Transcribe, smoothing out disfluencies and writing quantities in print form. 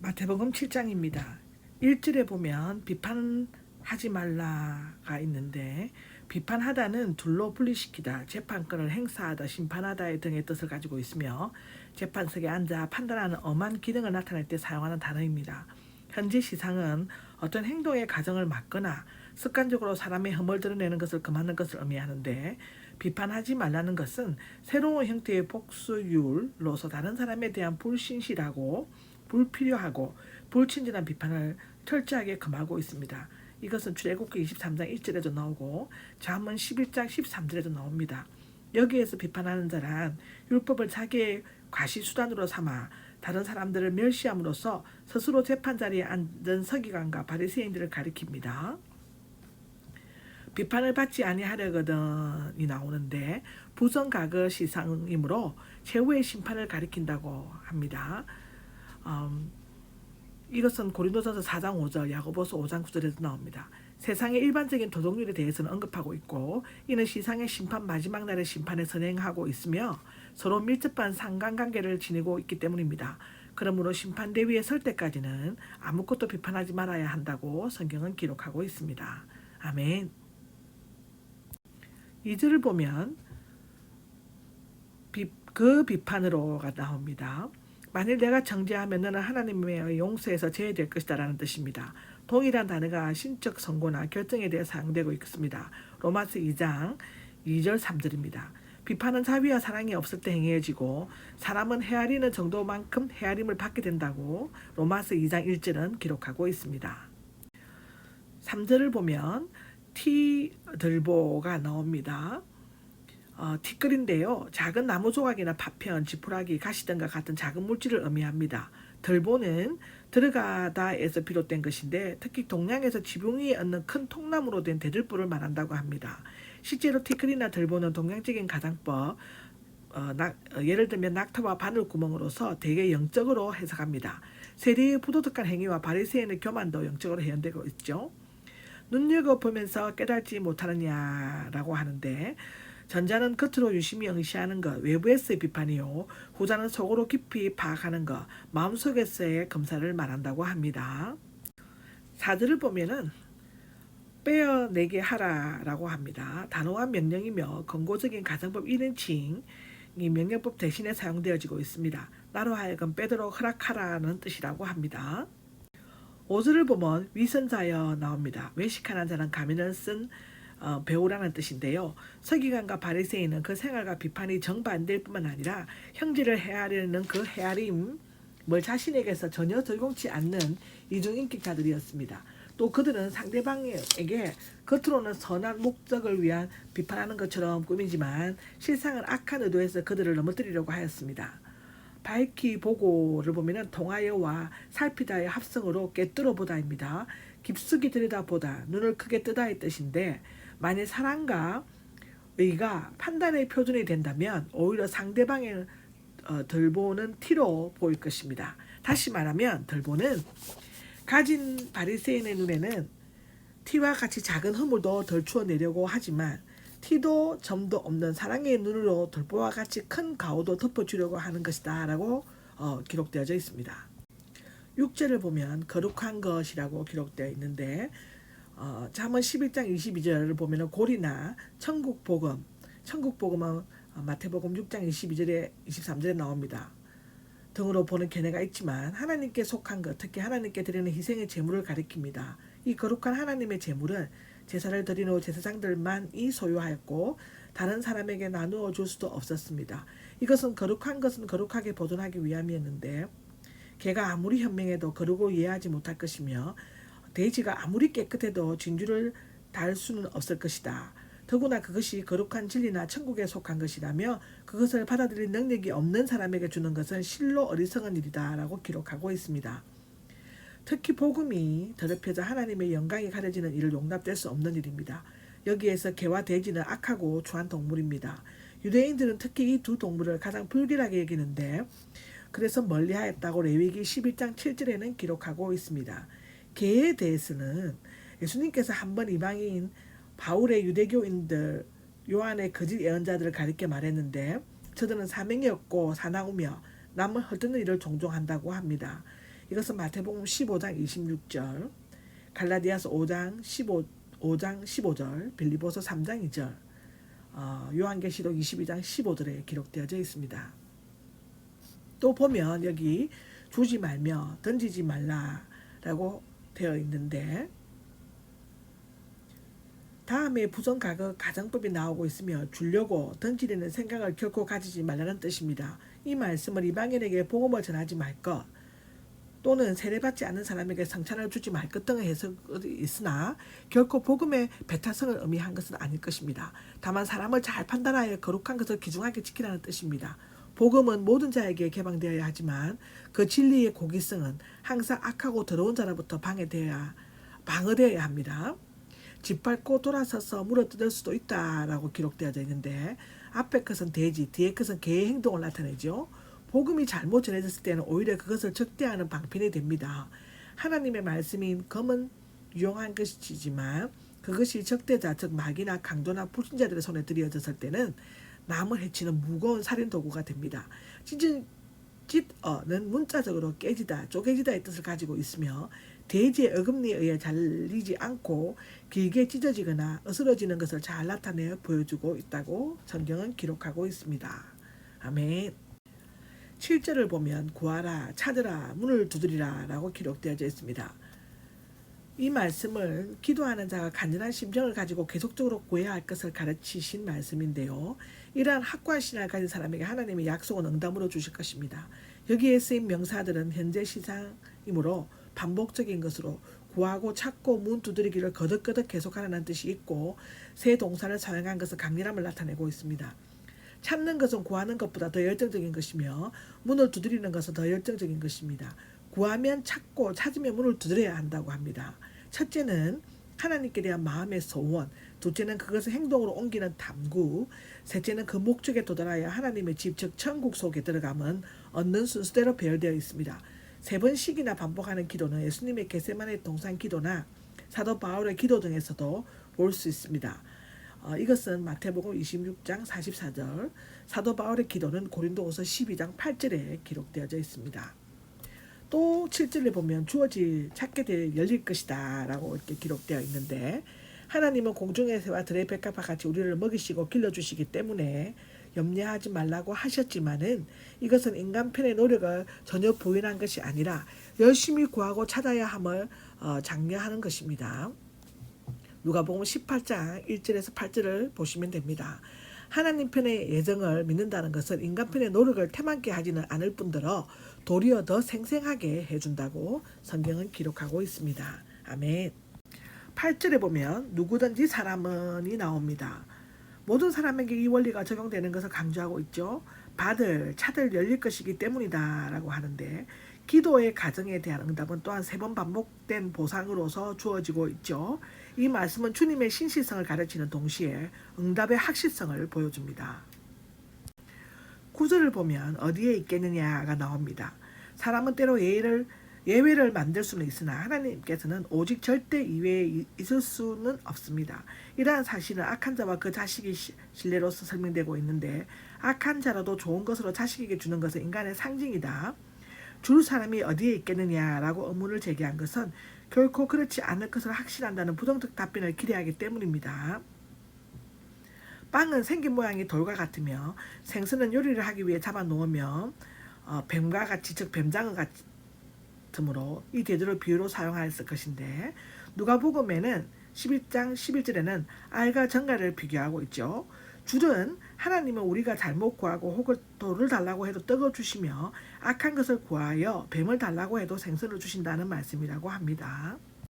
마태복음 7장입니다. 1절에 보면 비판하지 말라가 있는데 비판하다는 둘로 분리시키다, 재판권을 행사하다, 심판하다 등의 뜻을 가지고 있으며 재판석에 앉아 판단하는 엄한 기능을 나타낼 때 사용하는 단어입니다. 현재 시상은 어떤 행동의 가정을 막거나 습관적으로 사람의 흠을 드러내는 것을 금하는 것을 의미하는데, 비판하지 말라는 것은 새로운 형태의 복수율로서 다른 사람에 대한 불신실하고 불필요하고 불친절한 비판을 철저하게 금하고 있습니다. 이것은 출애굽기 23장 1절에도 나오고 잠언 11장 13절에도 나옵니다. 여기에서 비판하는 자란 율법을 자기의 과시수단으로 삼아 다른 사람들을 멸시함으로써 스스로 재판 자리에 앉은 서기관과 바리새인들을 가리킵니다. 비판을 받지 아니하려거든이 나오는데 부정각의 시상이므로 최후의 심판을 가리킨다고 합니다. 이것은 고린도전서 4장 5절, 야고보서 5장 9절에도 나옵니다. 세상의 일반적인 도덕률에 대해서는 언급하고 있고, 이는 시상의 심판 마지막 날의 심판에 선행하고 있으며 서로 밀접한 상관관계를 지니고 있기 때문입니다. 그러므로 심판대 위에 설 때까지는 아무것도 비판하지 말아야 한다고 성경은 기록하고 있습니다. 아멘. 2절을 보면 그 비판으로가 나옵니다. 만일 내가 정죄하면 너는 하나님의 용서에서 제외될 것이다 라는 뜻입니다. 동일한 단어가 신적 선고나 결정에 대해 사용되고 있습니다. 로마서 2장 2절 3절입니다. 비판은 자비와 사랑이 없을 때 행해지고 사람은 헤아리는 정도만큼 헤아림을 받게 된다고 로마서 2장 1절은 기록하고 있습니다. 3절을 보면 티들보가 나옵니다. 티끌인데요. 작은 나무 조각이나 파편, 지푸라기, 가시 등과 같은 작은 물질을 의미합니다. 들보는 들어가다에서 비롯된 것인데 특히 동양에서 지붕 위에 얹는 큰 통나무로 된 대들보를 말한다고 합니다. 실제로 티끌이나 들보는 동양적인 가장법, 예를 들면 낙타와 바늘구멍으로서 대개 영적으로 해석합니다. 세리의 부도덕한 행위와 바리새인의 교만도 영적으로 해석되고 있죠. 눈여겨보면서 깨닫지 못하느냐라고 하는데, 전자는 겉으로 유심히 응시하는 것, 외부에서의 비판이요, 후자는 속으로 깊이 파악하는 것, 마음속에서의 검사를 말한다고 합니다. 4절을 보면은 빼어내게 하라라고 합니다. 단호한 명령이며 권고적인 가정법 1인칭 이 명령법 대신에 사용되어지고 있습니다. 나로 하여금 빼도록 허락하라는 뜻이라고 합니다. 5절을 보면 위선자여 나옵니다. 외식하는 자는 가면을 쓴 배우라는 뜻인데요. 서기관과 바리새인은 그 생활과 비판이 정반대일 뿐만 아니라 형제를 헤아리는 그 헤아림을 자신에게서 전혀 적용치 않는 이중인격자들이었습니다. 또 그들은 상대방에게 겉으로는 선한 목적을 위한 비판하는 것처럼 꾸미지만 실상은 악한 의도에서 그들을 넘어뜨리려고 하였습니다. 밝히 보고를 보면 통하여와 살피다의 합성으로 꿰뚫어보다입니다. 깊숙이 들여다보다, 눈을 크게 뜨다의 뜻인데, 만일 사랑과 의가 판단의 표준이 된다면 오히려 상대방의 들보는 티로 보일 것입니다. 다시 말하면 들보는 가진 바리새인의 눈에는 티와 같이 작은 허물도 덜 추어내려고 하지만 티도 점도 없는 사랑의 눈으로 들보와 같이 큰 가오도 덮어주려고 하는 것이다 라고 기록되어져 있습니다. 6절을 보면 거룩한 것이라고 기록되어 있는데, 잠언 11장 22절을 보면 고리나 천국복음, 천국복음은 마태복음 6장 22절에 23절에 나옵니다. 등으로 보는 견해가 있지만 하나님께 속한 것, 특히 하나님께 드리는 희생의 제물을 가리킵니다. 이 거룩한 하나님의 제물은 제사를 드리는 제사장들만이 소유하였고 다른 사람에게 나누어 줄 수도 없었습니다. 이것은 거룩한 것은 거룩하게 보존하기 위함이었는데, 개가 아무리 현명해도 거르고 이해하지 못할 것이며 돼지가 아무리 깨끗해도 진주를 달 수는 없을 것이다. 더구나 그것이 거룩한 진리나 천국에 속한 것이라며 그것을 받아들일 능력이 없는 사람에게 주는 것은 실로 어리석은 일이다 라고 기록하고 있습니다. 특히 복음이 더럽혀져 하나님의 영광이 가려지는 일을 용납될 수 없는 일입니다. 여기에서 개와 돼지는 악하고 추한 동물입니다. 유대인들은 특히 이 두 동물을 가장 불길하게 여기는데, 그래서 멀리하였다고 레위기 11장 7절에는 기록하고 있습니다. 개에 대해서는 예수님께서 한번 이방인 바울의 유대교인들, 요한의 거짓 예언자들을 가리켜 말했는데, 저들은 사명이 없고 사나우며 남을 헐뜯는 일을 종종 한다고 합니다. 이것은 마태복음 15장 26절, 갈라디아서 5장 15절, 빌립보서 3장 2절, 요한계시록 22장 15절에 기록되어져 있습니다. 또 보면 여기 주지 말며 던지지 말라라고 되어 있는데 다음에 부정가격 가정법이 나오고 있으며 주려고 던지려는 생각을 결코 가지지 말라는 뜻입니다. 이 말씀을 이방인에게 복음을 전하지 말 것 또는 세례받지 않는 사람에게 성찬을 주지 말 것 등의 해석이 있으나 결코 복음의 배타성을 의미한 것은 아닐 것입니다. 다만 사람을 잘 판단하여 거룩한 것을 귀중하게 지키라는 뜻입니다. 복음은 모든 자에게 개방되어야 하지만 그 진리의 고기성은 항상 악하고 더러운 자로부터 방어되어야 합니다. 짓밟고 돌아서서 물어뜯을 수도 있다라고 기록되어져 있는데 앞에 것은 돼지, 뒤에 것은 개의 행동을 나타내죠. 복음이 잘못 전해졌을 때는 오히려 그것을 적대하는 방편이 됩니다. 하나님의 말씀인 검은 유용한 것이지만 그것이 적대자, 즉 마귀나 강도나 불신자들의 손에 들여졌을 때는 남을 해치는 무거운 살인 도구가 됩니다. 찢어는 문자적으로 깨지다, 쪼개지다의 뜻을 가지고 있으며 돼지의 어금니에 의해 잘리지 않고 길게 찢어지거나 으스러지는 것을 잘 나타내어 보여주고 있다고 성경은 기록하고 있습니다. 아멘. 7절을 보면 구하라, 찾으라, 문을 두드리라 라고 기록되어져 있습니다. 이 말씀을 기도하는 자가 간절한 심정을 가지고 계속적으로 구해야 할 것을 가르치신 말씀인데요. 이러한 확고한 신앙을 가진 사람에게 하나님의 약속은 응답으로 주실 것입니다. 여기에 쓰인 명사들은 현재 시상이므로 반복적인 것으로 구하고 찾고 문 두드리기를 거듭거듭 계속하라는 뜻이 있고 새 동사를 사용한 것은 강렬함을 나타내고 있습니다. 찾는 것은 구하는 것보다 더 열정적인 것이며 문을 두드리는 것은 더 열정적인 것입니다. 구하면 찾고 찾으면 문을 두드려야 한다고 합니다. 첫째는 하나님께 대한 마음의 소원, 둘째는 그것을 행동으로 옮기는 탐구, 셋째는 그 목적에 도달하여 하나님의 집, 즉 천국 속에 들어가면 얻는 순서대로 배열되어 있습니다. 3번씩이나 반복하는 기도는 예수님의 겟세마네 동산 기도나 사도 바울의 기도 등에서도 볼 수 있습니다. 이것은 마태복음 26장 44절, 사도 바울의 기도는 고린도후서 12장 8절에 기록되어져 있습니다. 또 7절에 보면 주어질 찾게 될 열릴 것이다 라고 이렇게 기록되어 있는데 하나님은 공중의 새와 들의 백합과 같이 우리를 먹이시고 길러주시기 때문에 염려하지 말라고 하셨지만은 이것은 인간 편의 노력을 전혀 부인한 것이 아니라 열심히 구하고 찾아야 함을 장려하는 것입니다. 누가복음 18장 1절에서 8절을 보시면 됩니다. 하나님 편의 예정을 믿는다는 것은 인간 편의 노력을 태만케 하지는 않을 뿐더러 도리어 더 생생하게 해준다고 성경은 기록하고 있습니다. 아멘. 8절에 보면 누구든지 사람은이 나옵니다. 모든 사람에게 이 원리가 적용되는 것을 강조하고 있죠. 받을, 찾을 열릴 것이기 때문이다 라고 하는데 기도의 가정에 대한 응답은 또한 3번 반복된 보상으로서 주어지고 있죠. 이 말씀은 주님의 신실성을 가르치는 동시에 응답의 확실성을 보여줍니다. 9절을 보면 어디에 있겠느냐가 나옵니다. 사람은 때로 예외를 만들 수는 있으나 하나님께서는 오직 절대 이외에 있을 수는 없습니다. 이러한 사실은 악한 자와 그 자식의 신뢰로서 설명되고 있는데 악한 자라도 좋은 것으로 자식에게 주는 것은 인간의 상징이다. 줄 사람이 어디에 있겠느냐라고 의문을 제기한 것은 결코 그렇지 않을 것을 확신한다는 부정적 답변을 기대하기 때문입니다. 빵은 생긴 모양이 돌과 같으며 생선은 요리를 하기 위해 잡아놓으면 뱀과 같이 즉 뱀장어 같으므로 이 대조를 비유로 사용하였을 것인데 누가복음에는 11장 11절에는 알과 정갈을 비교하고 있죠. 줄은 하나님은 우리가 잘못 구하고 혹은 돌을 달라고 해도 떡을 주시며 악한 것을 구하여 뱀을 달라고 해도 생선을 주신다는 말씀이라고 합니다.